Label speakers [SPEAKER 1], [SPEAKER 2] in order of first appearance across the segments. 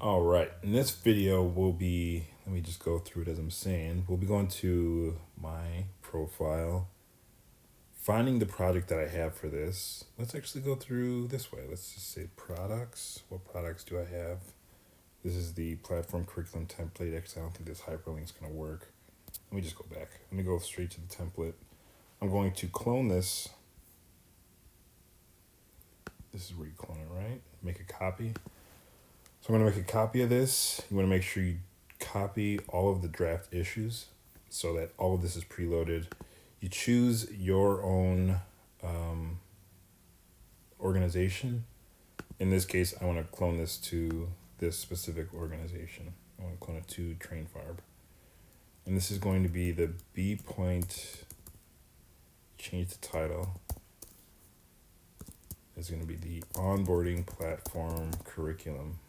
[SPEAKER 1] All right, in this video, let me just go through it as I'm saying. We'll be going to my profile, finding the project that I have for this. Let's actually go through this way. Let's just say products. What products do I have? This is the platform curriculum template. Actually, I don't think this hyperlink is going to work. Let me just go back. Let me go straight to the template. I'm going to clone this. This is where you clone it, right? Make a copy. So I'm going to make a copy of this. You want to make sure you copy all of the draft issues so that all of this is preloaded. You choose your own organization. In this case, I want to clone this to this specific organization. I want to clone it to TrainFarb. And this is going to be the B point, change the title. It's going to be the onboarding platform curriculum.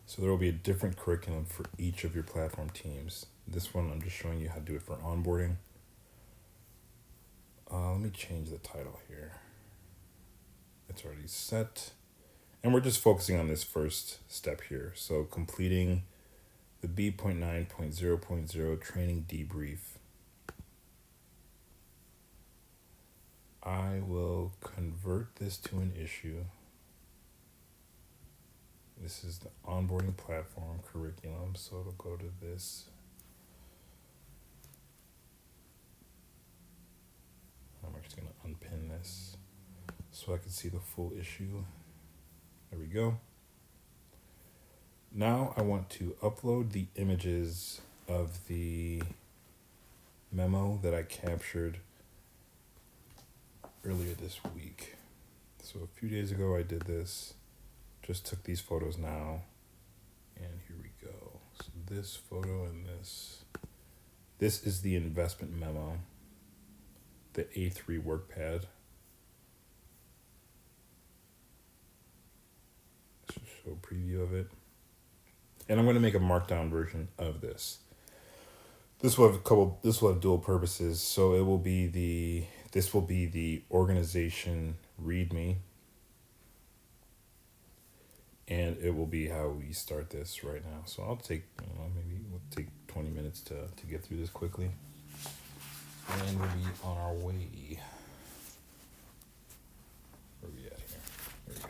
[SPEAKER 1] So there will be a different curriculum for each of your platform teams. This one, I'm just showing you how to do it for onboarding. Let me change the title here. It's already set. And we're just focusing on this first step here. So completing the B.9.0.1.0 training debrief. I will convert this to an issue. This is the onboarding platform curriculum, so it'll go to this. I'm actually going to unpin this so I can see the full issue. There we go. Now I want to upload the images of the memo that I captured earlier this week. So a few days ago I did this. Just took these photos now, and here we go. So this photo and this is the investment memo, the A3 work pad. Let's just show a preview of it. And I'm going to make a markdown version of this. This will have dual purposes. So it will be this will be the organization README. And it will be how we start this right now. So I'll take, maybe we'll take 20 minutes to get through this quickly. And we'll be on our way. Where are we at here? There we go.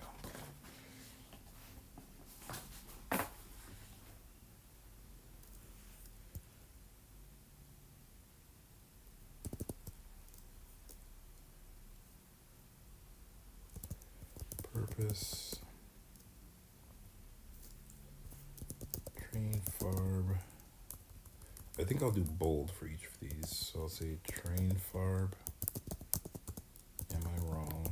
[SPEAKER 1] Purpose. TrainFarb. I think I'll do bold for each of these. So I'll say TrainFarb. Am I wrong?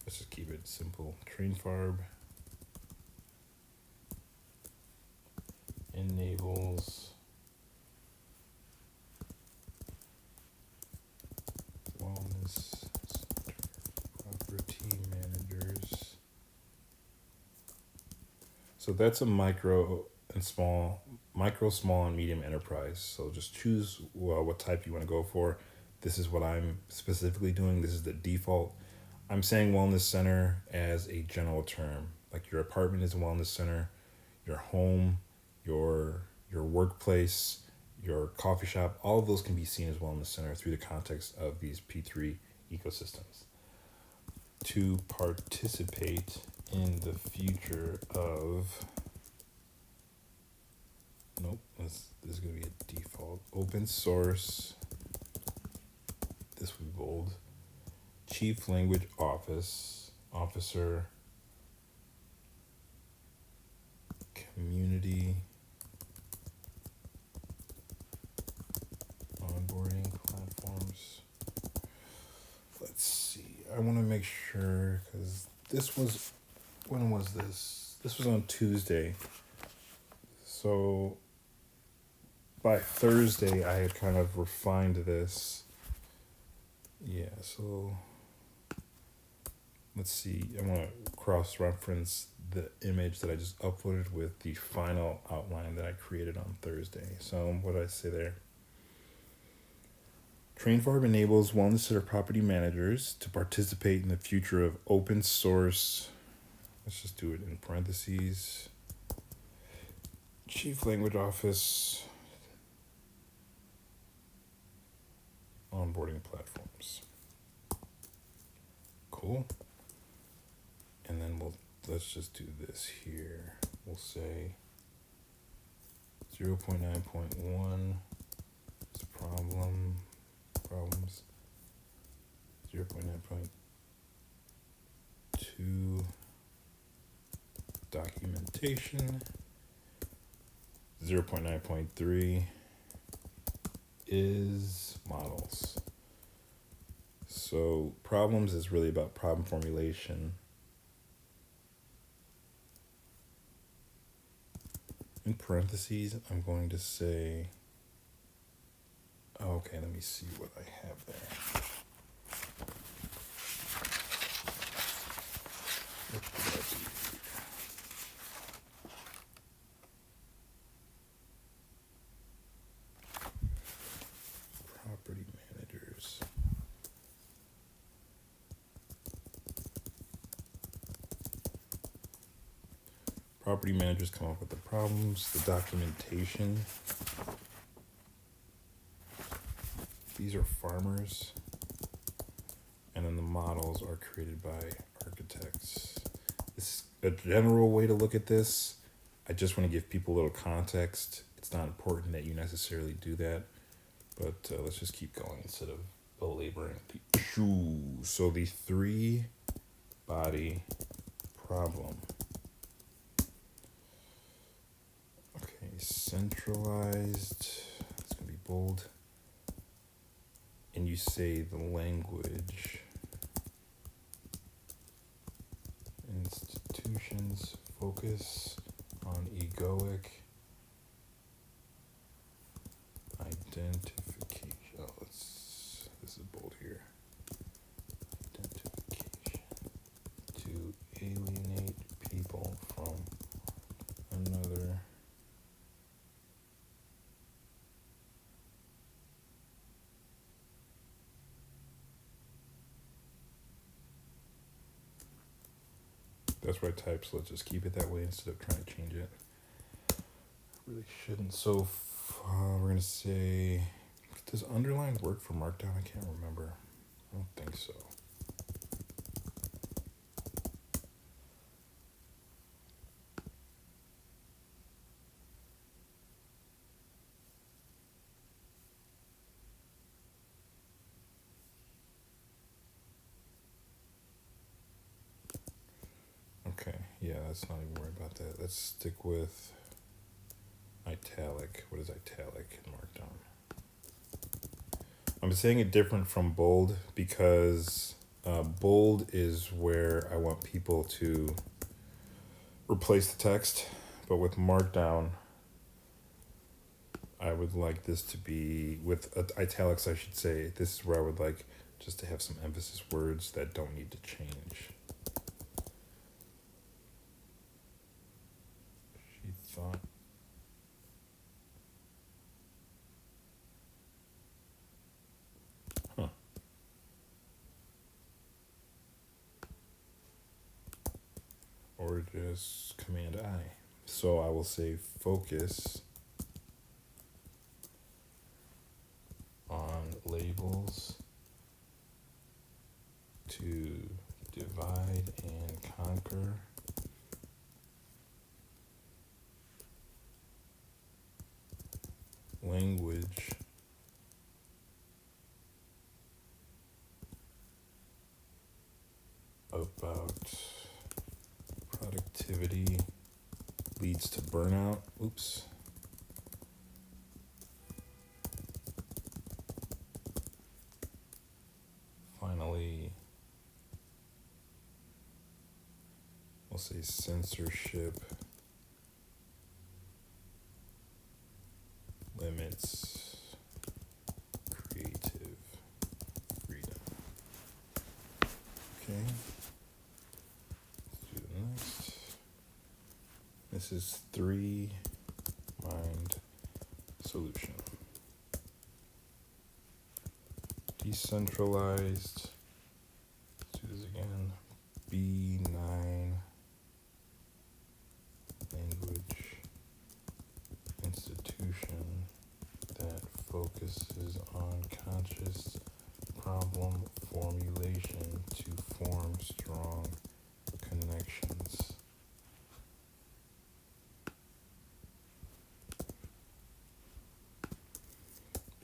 [SPEAKER 1] Let's just keep it simple. TrainFarb enables wellness property managers. So that's a micro, small, and medium enterprise. So just choose what type you want to go for. This is what I'm specifically doing. This is the default. I'm saying wellness center as a general term. Like your apartment is a wellness center, your home, your workplace, your coffee shop, all of those can be seen as wellness center through the context of these P3 ecosystems. To participate in the future of, this is going to be a default, open source, this would be bold, chief language officer, community, onboarding platforms. Let's see. I want to make sure because when was this? This was on Tuesday. So by Thursday, I had kind of refined this. Yeah, so let's see. I want to cross-reference the image that I just uploaded with the final outline that I created on Thursday. So what did I say there? TrainFarm enables wellness center property managers to participate in the future of open source. Let's just do it in parentheses. Chief Language Office onboarding platforms. Cool. And then let's just do this here. We'll say 0.9.1 is problems. 0.9.2 documentation. 0.9.3 is models. So problems is really about problem formulation. In parentheses, I'm going to say, okay, let me see what I have there. What did I do? Property managers. Property managers come up with the problems, the documentation. These are farmers. And then the models are created by architects. This is a general way to look at this. I just want to give people a little context. It's not important that you necessarily do that, but let's just keep going instead of belaboring the issue. So the 3-body problem. Okay, centralized. It's going to be bold. And you say the language. Institutions focus on egoic identification. Oh, this is bold here. Identification to alienate people from another. That's where I type, so let's just keep it that way instead of trying to change it. Really shouldn't. So we're going to say, does underline work for Markdown? I can't remember. I don't think so. Okay, yeah, let's not even worry about that. Let's stick with italic. What is italic in Markdown? I'm saying it different from bold because bold is where I want people to replace the text, but with Markdown, I would like this to be, with italics I should say, this is where I would like just to have some emphasis words that don't need to change. She thought. Huh. Or just Command I. So I will say focus on labels to divide and conquer. Language about productivity leads to burnout. Oops. Finally, we'll say censorship limits creative freedom. Okay. Let's do the next. This is 3-mind solution. decentralized, let's do this again, B9 language institution that focuses on conscious problem formulation to form strong connections.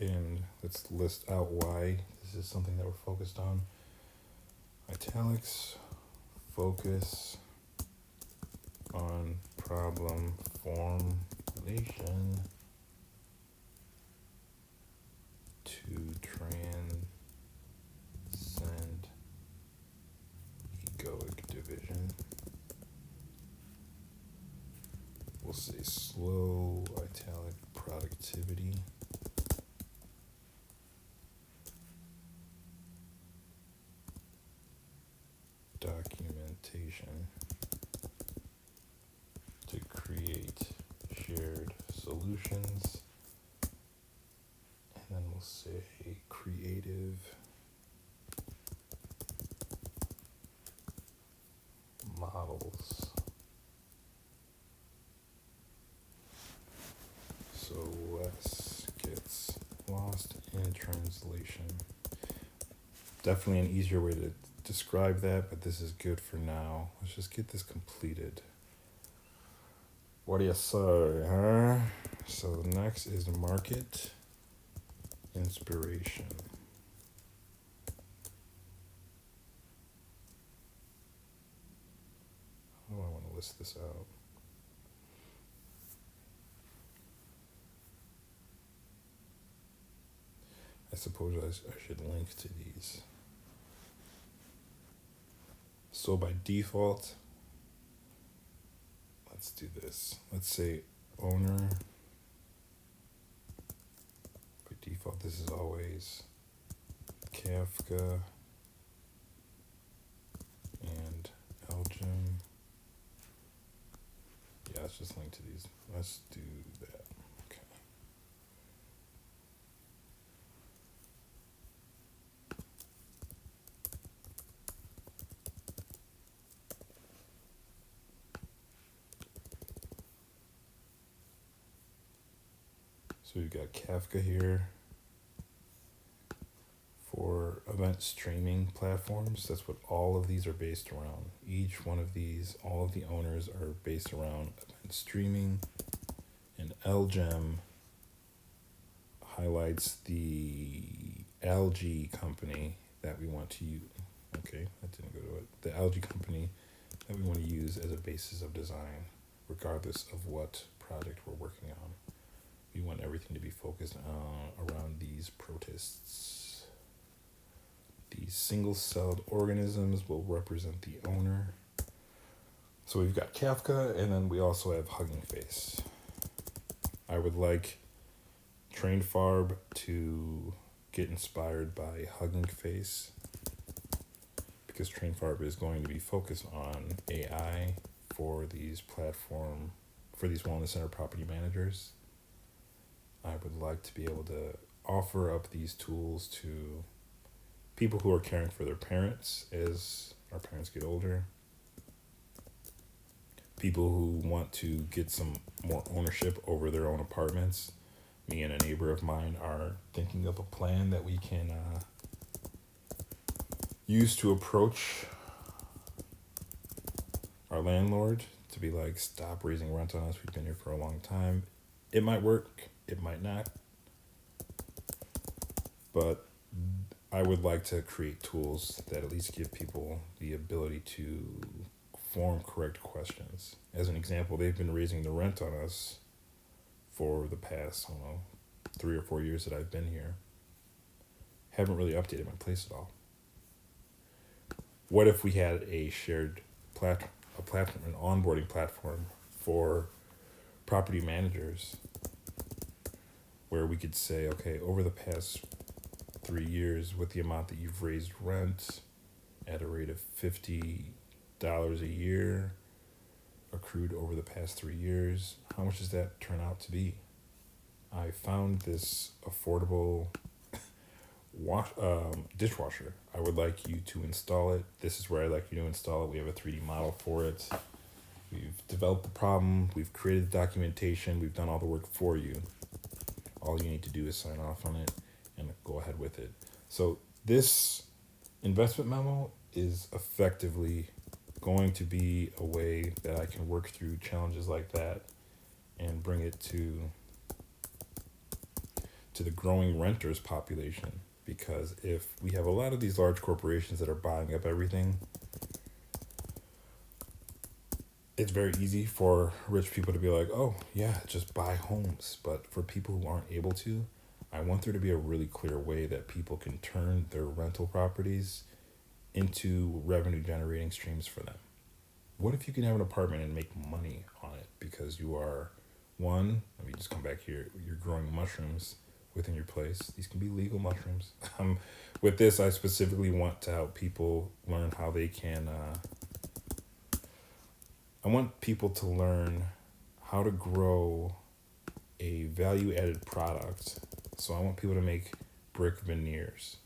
[SPEAKER 1] And let's list out why this is something that we're focused on. Italics, focus on problem formulation to transcend egoic division. We'll say slow italic productivity. Documentation to create shared solutions. And then we'll say creative models. So less gets lost in translation. Definitely an easier way to describe that, but this is good for now. Let's just get this completed. What do you say, huh? So next is market inspiration. How do I want to list this out? I suppose I should link to these. So by default, let's do this. Let's say owner. By default, this is always Kafka and Elgin. Yeah, let's just link to these. Let's do that. Okay. So we've got Kafka here for event streaming platforms. That's what all of these are based around. Each one of these, all of the owners are based around event streaming. And LGEM highlights the algae company that we want to use. Okay, that didn't go to it. The algae company that we want to use as a basis of design, regardless of what project we're working on. We want everything to be focused on around these protists. These single-celled organisms will represent the owner. So we've got Kafka, and then we also have Hugging Face. I would like Train Farb to get inspired by Hugging Face, because Train Farb is going to be focused on AI for these wellness center property managers. I would like to be able to offer up these tools to people who are caring for their parents as our parents get older. People who want to get some more ownership over their own apartments. Me and a neighbor of mine are thinking of a plan that we can use to approach our landlord to be like, stop raising rent on us. We've been here for a long time. It might work. It might not. But I would like to create tools that at least give people the ability to form correct questions. As an example, they've been raising the rent on us for the past, 3 or 4 years that I've been here. Haven't really updated my place at all. What if we had a shared platform, an onboarding platform for property managers, where we could say, okay, over the past 3 years, with the amount that you've raised rent at a rate of $50 a year accrued over the past 3 years, how much does that turn out to be? I found this affordable dishwasher. I would like you to install it. This is where I'd like you to install it. We have a 3D model for it. We've developed the problem. We've created the documentation. We've done all the work for you. All you need to do is sign off on it and go ahead with it. So this investment memo is effectively going to be a way that I can work through challenges like that and bring it to the growing renters population. Because if we have a lot of these large corporations that are buying up everything, it's very easy for rich people to be like, oh, yeah, just buy homes. But for people who aren't able to, I want there to be a really clear way that people can turn their rental properties into revenue generating streams for them. What if you can have an apartment and make money on it because you are, one, let me just come back here, you're growing mushrooms within your place. These can be legal mushrooms. With this, I specifically want to help people learn how they can, I want people to learn how to grow a value added product. So I want people to make brick veneers.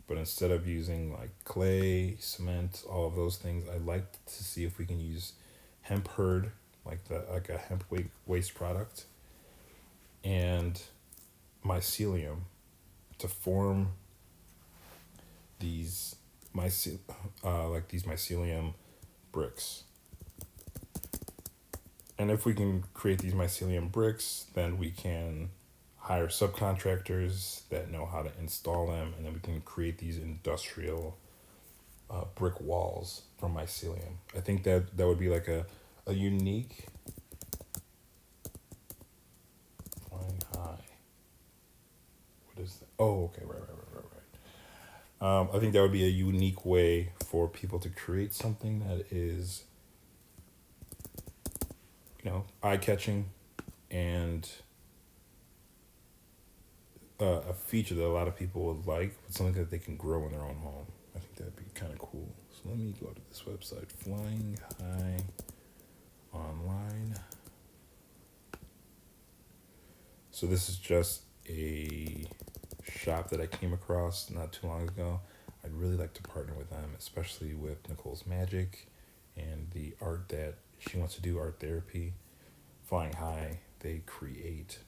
[SPEAKER 1] But instead of using like clay, cement, all of those things, I'd like to see if we can use hemp hurd, like a hemp waste product, and mycelium to form these these mycelium bricks. And if we can create these mycelium bricks, then we can hire subcontractors that know how to install them, and then we can create these industrial brick walls from mycelium. I think that would be like a unique flying high. What is that? Oh, okay, right. I think that would be a unique way for people to create something that is, eye catching and a feature that a lot of people would like, but something that they can grow in their own home. I think that'd be kind of cool. So let me go to this website, Flying High Online. So this is just a shop that I came across not too long ago. I'd really like to partner with them, especially with Nicole's Magic and the art that she wants to do, art therapy. Flying High, they create,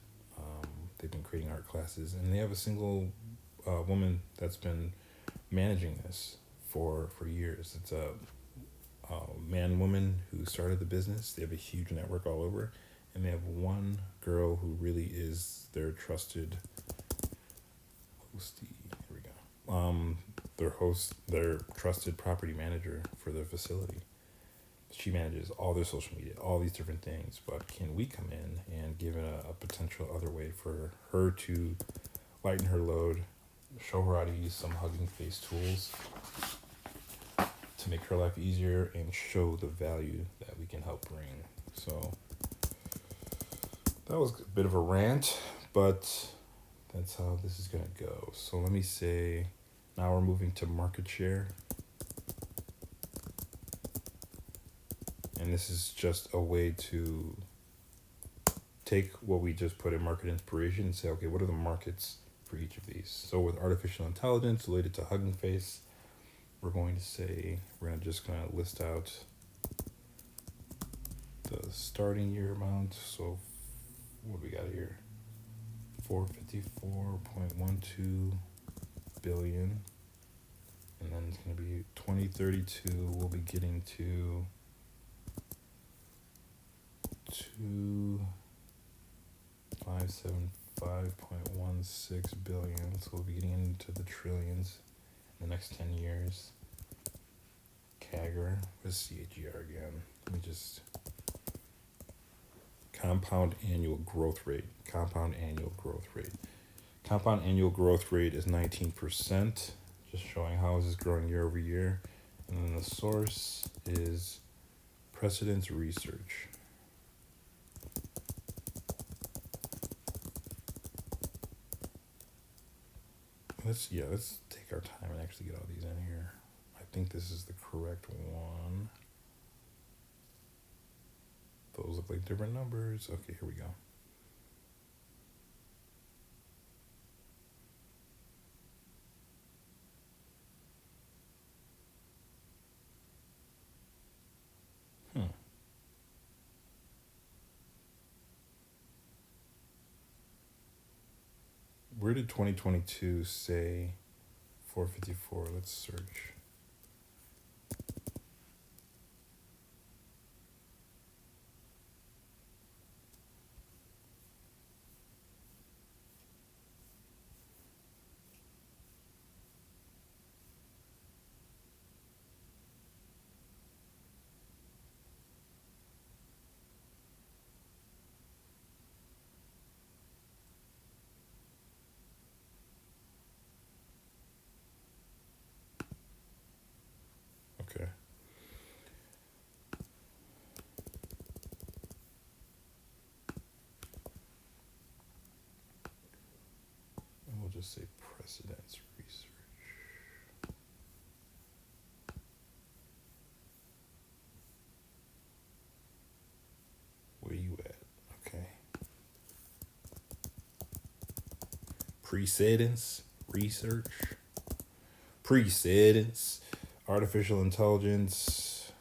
[SPEAKER 1] they've been creating art classes, and they have a single woman that's been managing this for years. It's a man-woman who started the business. They have a huge network all over, and they have one girl who really is their trusted hostie. Here we go. Their trusted property manager for their facility. She manages all their social media, all these different things. But can we come in and give it a potential other way for her to lighten her load, show her how to use some Hugging Face tools to make her life easier, and show the value that we can help bring. So that was a bit of a rant, but that's how this is going to go. So let me say, now we're moving to market share. And this is just a way to take what we just put in market inspiration and say, okay, what are the markets for each of these? So with artificial intelligence related to Hugging Face, we're going to list out the starting year amount. So what do we got here? 454.12 billion. And then it's going to be 2032, we'll be getting to 575.16 billion. So we'll be getting into the trillions in the next 10 years. CAGR, what's CAGR again? Let me just, compound annual growth rate. Compound annual growth rate is 19%, just showing how this is growing year over year. And then the source is Precedence Research. Let's take our time and actually get all these in here. I think this is the correct one. Those look like different numbers. Okay, here we go. did 2022 say 454? Let's search. Okay. And we'll just say precedence research. Where you at? Okay. Precedence research. Precedence. Artificial intelligence.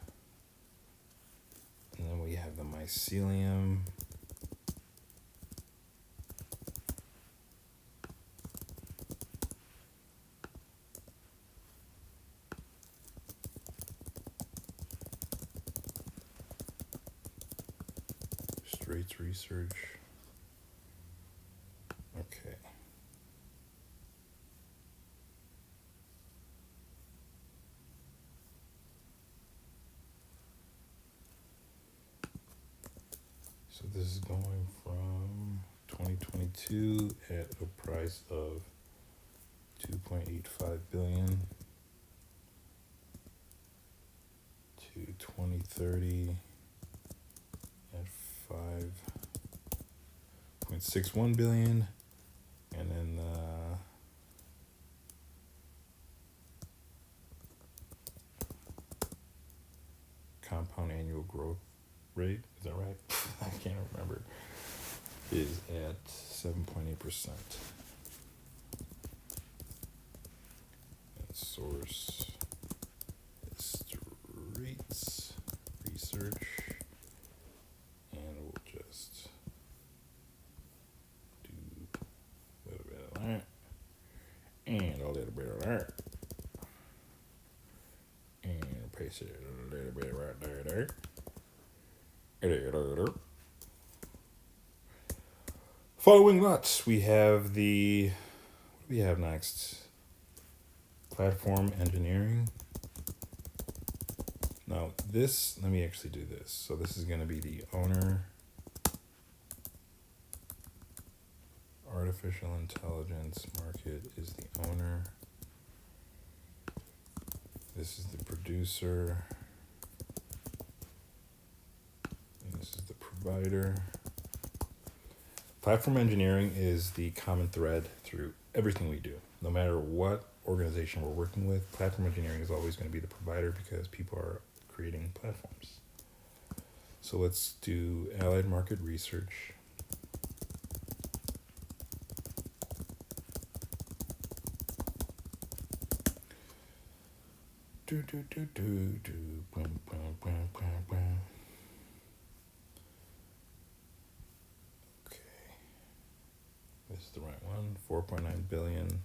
[SPEAKER 1] And then we have the mycelium. Straits research. Okay. So this is going from 2022 at a price of 2.85 billion to 2030 at 5.61 billion, and then compound annual growth rate, is that right? I can't remember, is at 7.8%. And source is Straits research, and we'll just do a little bit of that and a little bit of that and paste it a little bit right there. Following that, we have the, what do we have next? Platform engineering. Now this, let me actually do this. So this is going to be the owner. Artificial intelligence market is the owner. This is the producer. And this is the provider. Platform engineering is the common thread through everything we do. No matter what organization we're working with, platform engineering is always going to be the provider because people are creating platforms. So let's do allied market research. This is the right one. 4.9 billion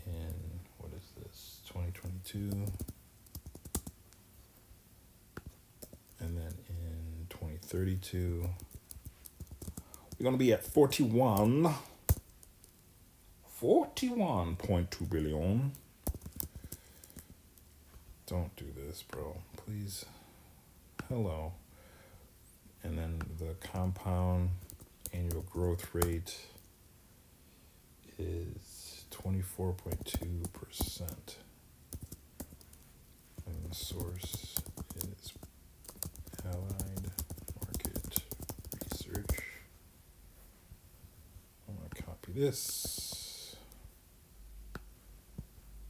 [SPEAKER 1] in, what is this, 2022, and then in 2032 we're going to be at 41.2 billion. Don't do this, bro, please. Hello. And then the compound annual growth rate is 24.2%. And the source is Allied Market Research. I'm going to copy this.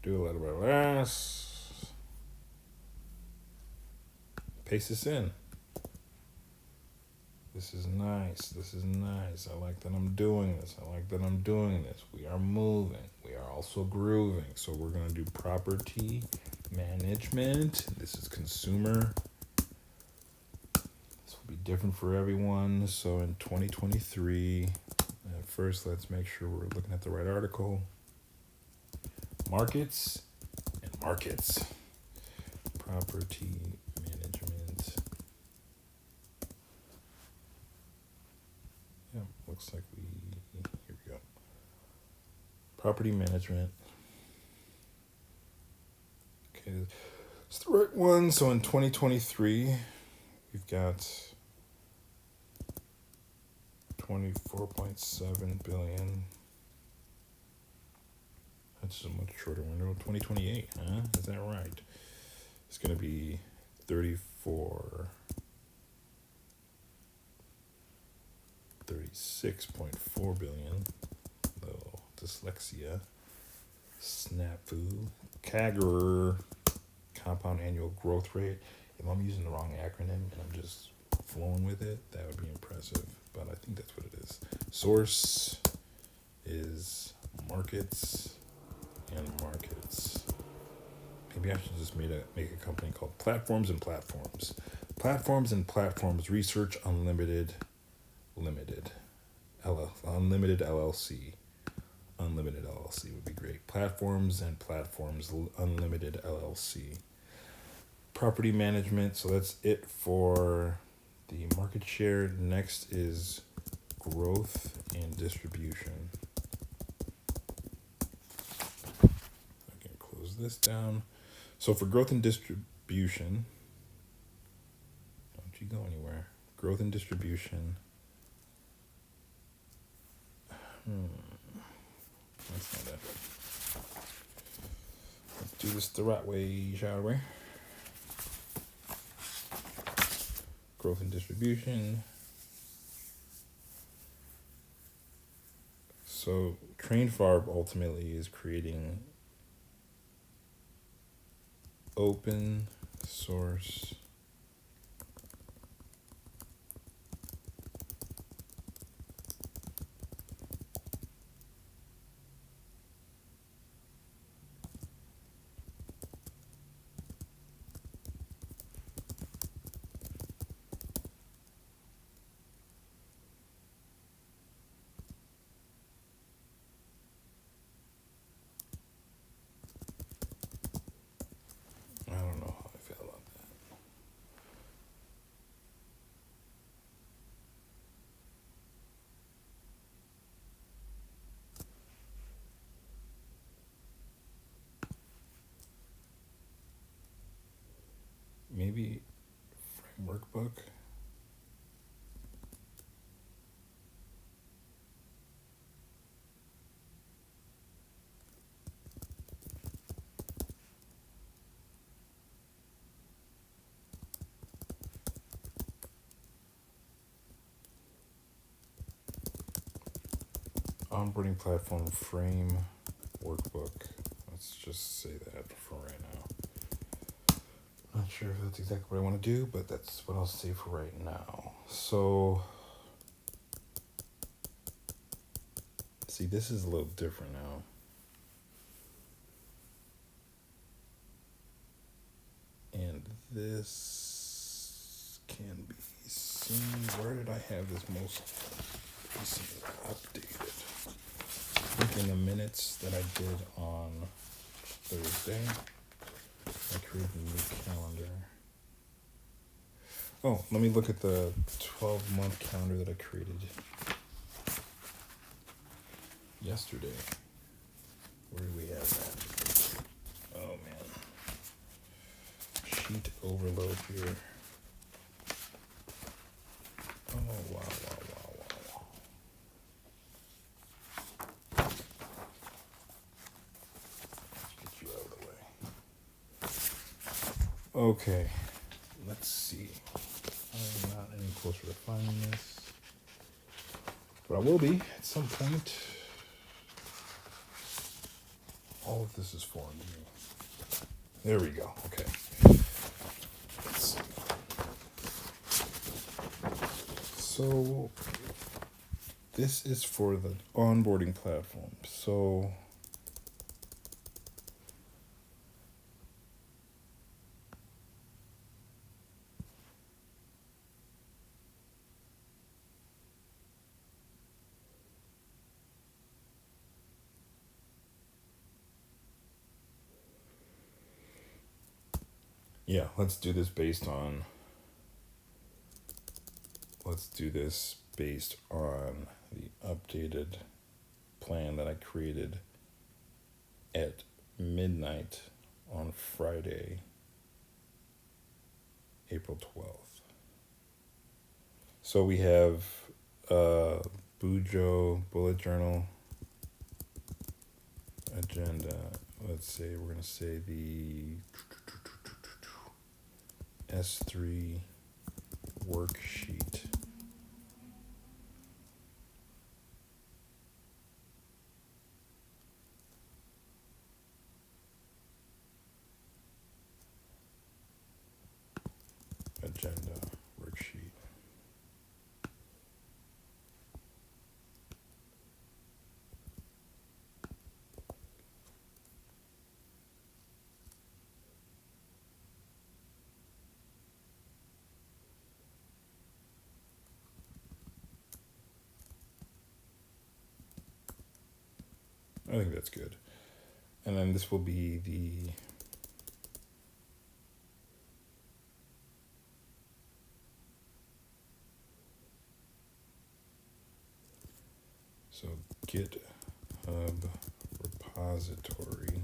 [SPEAKER 1] Do a little bit of this. Paste this in. This is nice. This is nice. I like that I'm doing this. I like that I'm doing this. We are moving. We are also grooving. So we're going to do property management. This is consumer. This will be different for everyone. So in 2023, first, let's make sure we're looking at the right article. Markets and markets. Property management. Yeah, looks like here we go. Property management. Okay, it's the right one. So in 2023, we've got 24.7 billion. That's a much shorter window. 2028, huh? Is that right? It's going to be 36.4 billion. Little dyslexia. Snafu. CAGR. Compound annual growth rate. If I'm using the wrong acronym and I'm just flowing with it, that would be impressive. But I think that's what it is. Source is markets and markets. Maybe I should just make a company called Platforms and Platforms. Platforms and Platforms Research Unlimited Limited. Unlimited LLC. Unlimited LLC would be great. Platforms and Platforms Unlimited LLC. Property management. So that's it for the market share. Next is growth and distribution. I can close this down. So for growth and distribution, don't you go anywhere. Growth and distribution. That's not that. Let's do this the right way, shall we? Growth and distribution. So TrainFarb ultimately is creating open source I don't know how I feel about that. Maybe framework book. Onboarding platform frame workbook. Let's just say that for right now. Not sure if that's exactly what I want to do, but that's what I'll say for right now. So, see, this is a little different now. And this can be seen. Where did I have this most recently updated? I think in the minutes that I did on Thursday, I created a new calendar. Oh, let me look at the 12-month calendar that I created yesterday. Where do we have that? Oh, man. Sheet overload here. Oh, wow. Let's get you out of the way. Okay, let's see. I'm not any closer to finding this, but I will be at some point. All of this is foreign to me. There we go. Okay. Let's see. So this is for the onboarding platform. So Yeah, let's do this based on. Let's do this based on the updated plan that I created at midnight on Friday, April 12th. So we have Bujo bullet journal agenda. Let's say we're going to say the S3 worksheet. Agenda worksheet. I think that's good. And then this will be the so GitHub repository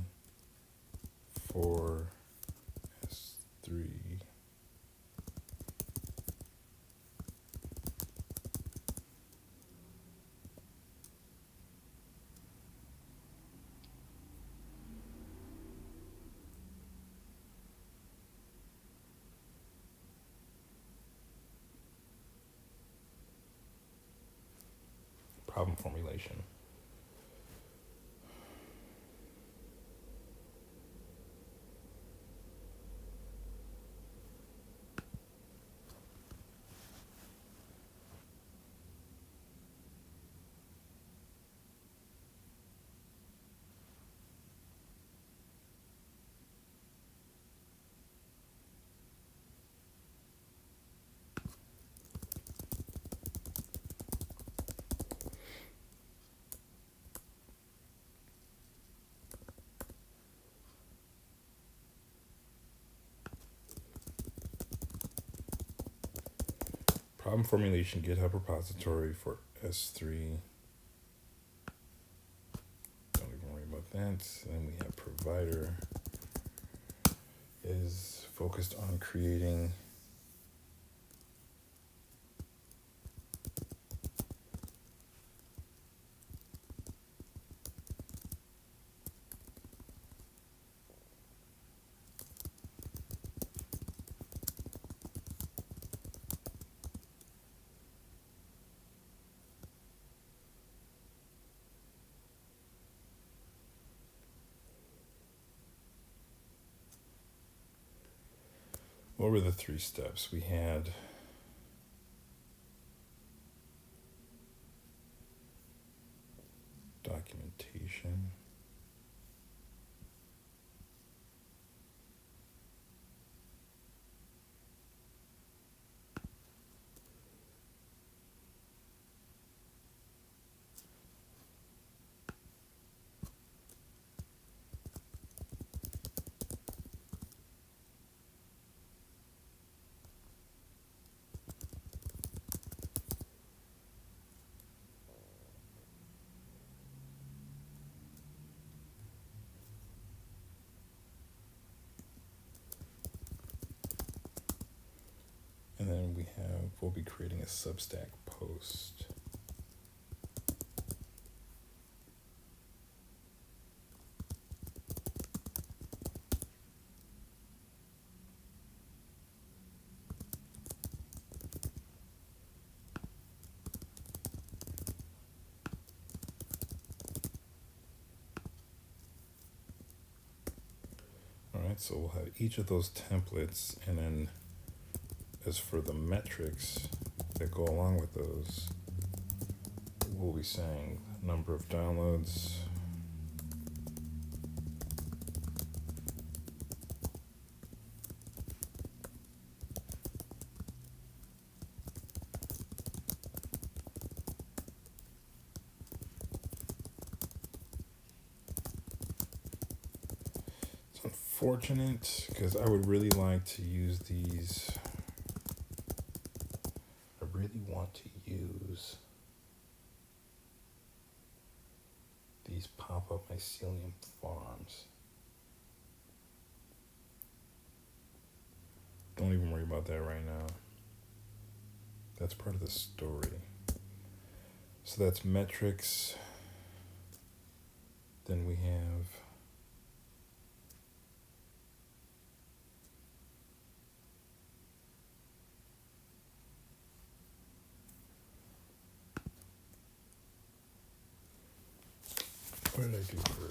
[SPEAKER 1] for S3. Problem formulation. Problem formulation GitHub repository for S3. Don't even worry about that. Then we have provider is focused on creating what were the 3 steps? We had documentation. And then we'll be creating a Substack post. All right, so we'll have each of those templates, and then as for the metrics that go along with those, we'll be saying number of downloads, It's unfortunate because I would really like to use these. I really want to use these pop-up mycelium farms. Don't even worry about that right now. That's part of the story. So that's metrics. Then we have what did I do for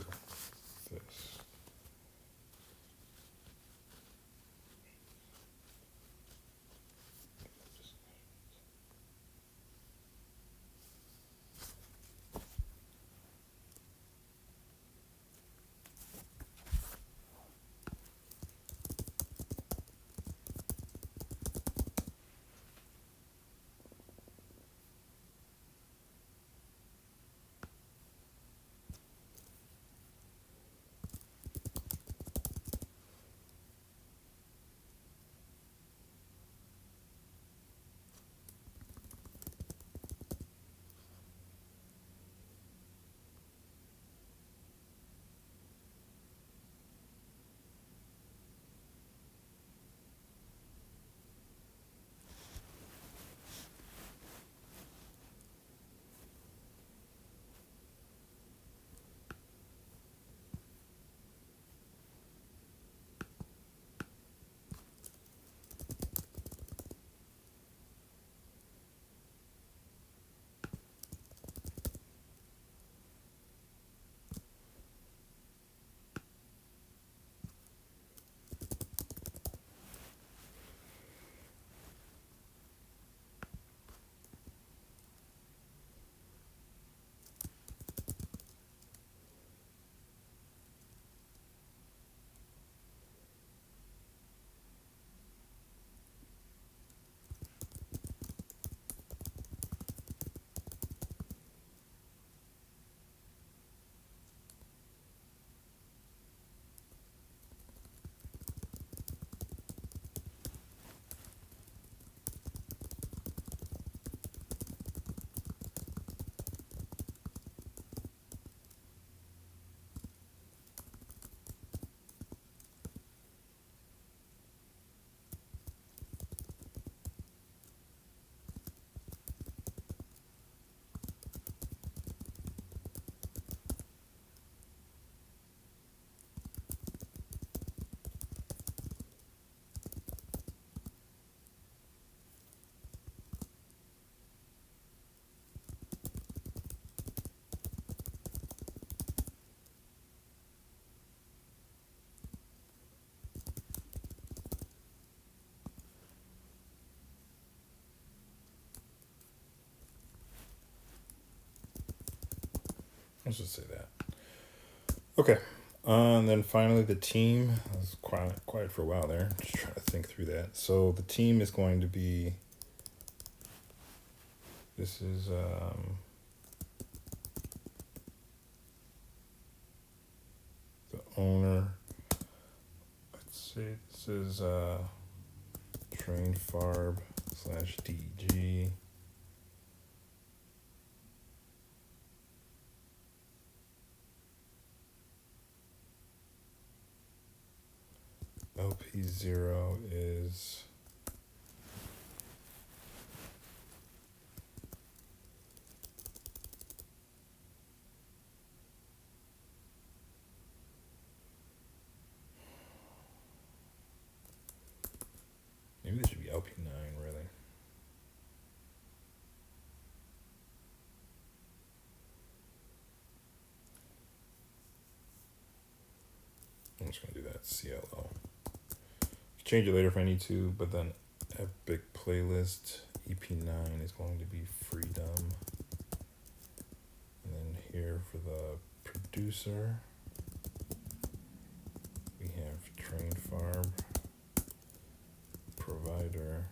[SPEAKER 1] this? Let's just say that. Okay. And then finally, the team. I was quiet for a while there. Just trying to think through that. So the team is going to be. This is the owner. Let's say this is train farb /DG. LP0 is maybe this should be LP9 really. I'm just gonna do that CLO. Change it later if I need to, but then epic playlist EP9 is going to be freedom. And then here for the producer, we have train farm, provider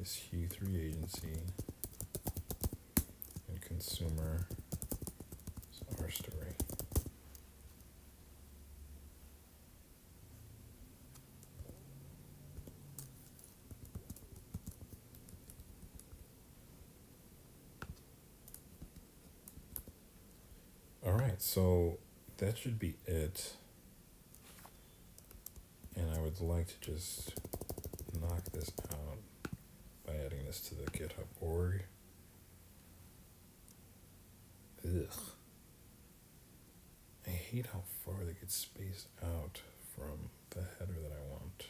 [SPEAKER 1] is Hue3 agency, and consumer is our story. right, so that should be it. And I would like to just knock this out by adding this to the GitHub org. Ugh. I hate how far they get spaced out from the header that I want.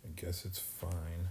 [SPEAKER 1] I guess it's fine.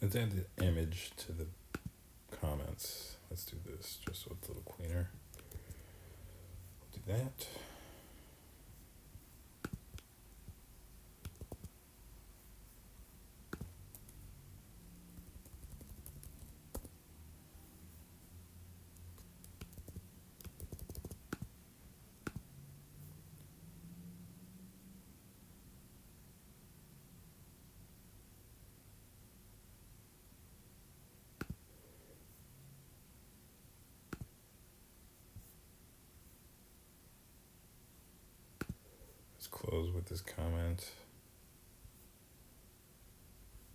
[SPEAKER 1] Let's add the image to the comments. Let's do this just so it's a little cleaner. Do that. Let's close with this comment.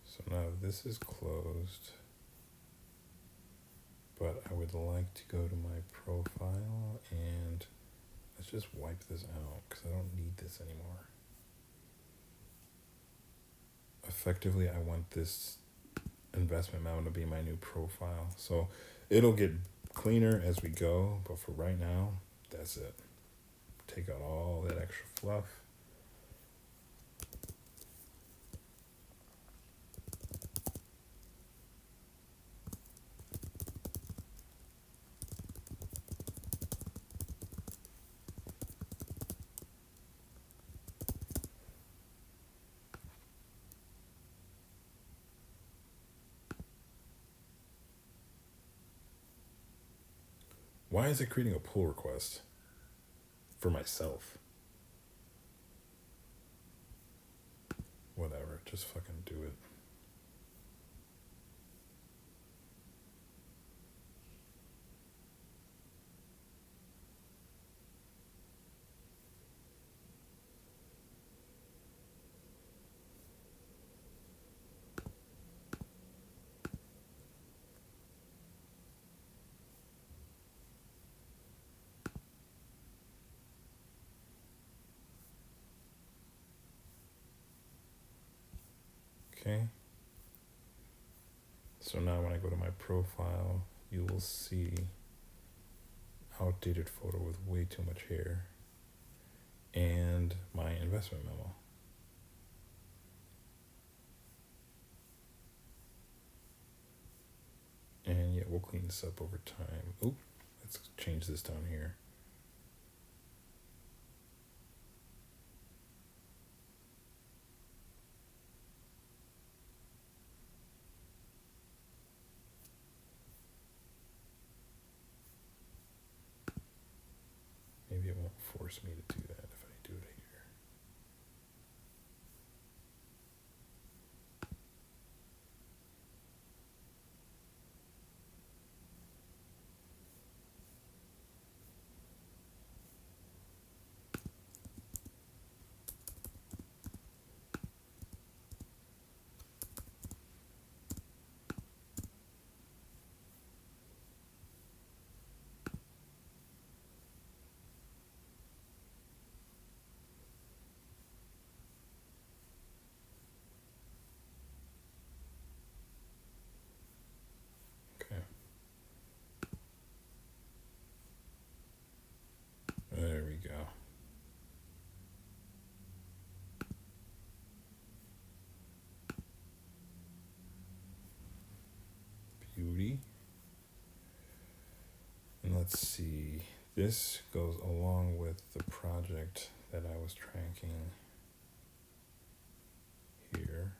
[SPEAKER 1] So now this is closed, but I would like to go to my profile and let's just wipe this out because I don't need this anymore. Effectively, I want this investment memo to be my new profile. So it'll get cleaner as we go, but for right now, that's it. Take out all that extra fluff. Why is it creating a pull request for myself? Whatever, just fucking do it. Okay. So now when I go to my profile, you will see outdated photo with way too much hair and my investment memo. And yeah, we'll clean this up over time. Oop, let's change this down here. force me to do that if I do it here. Okay. There we go. Beauty. And let's see. This goes along with the project that I was tracking here,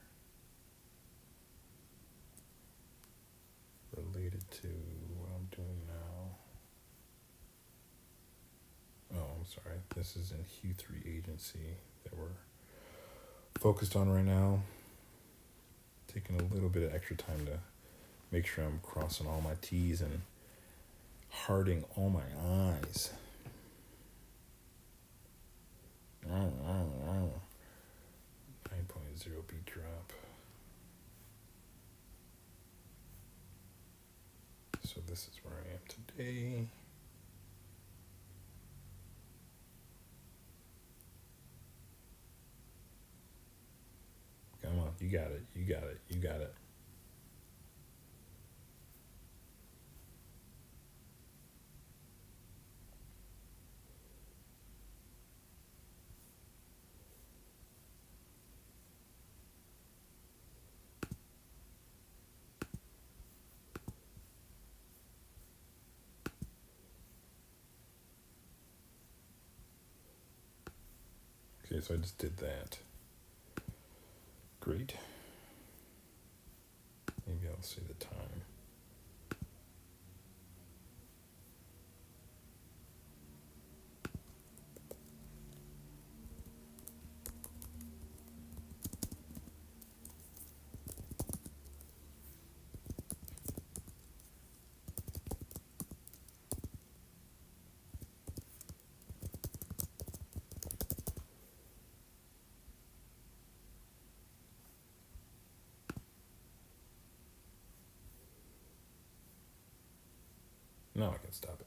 [SPEAKER 1] related to what I'm doing now. Oh, I'm sorry. This is in Q3 agency that we're focused on right now. Taking a little bit of extra time to make sure I'm crossing all my T's and hearting all my I's. 9.0 beat drop. So this is where I am today. Come on, you got it, you got it, you got it. Okay, so I just did that. Great. Maybe I'll see the time. Now I can stop it.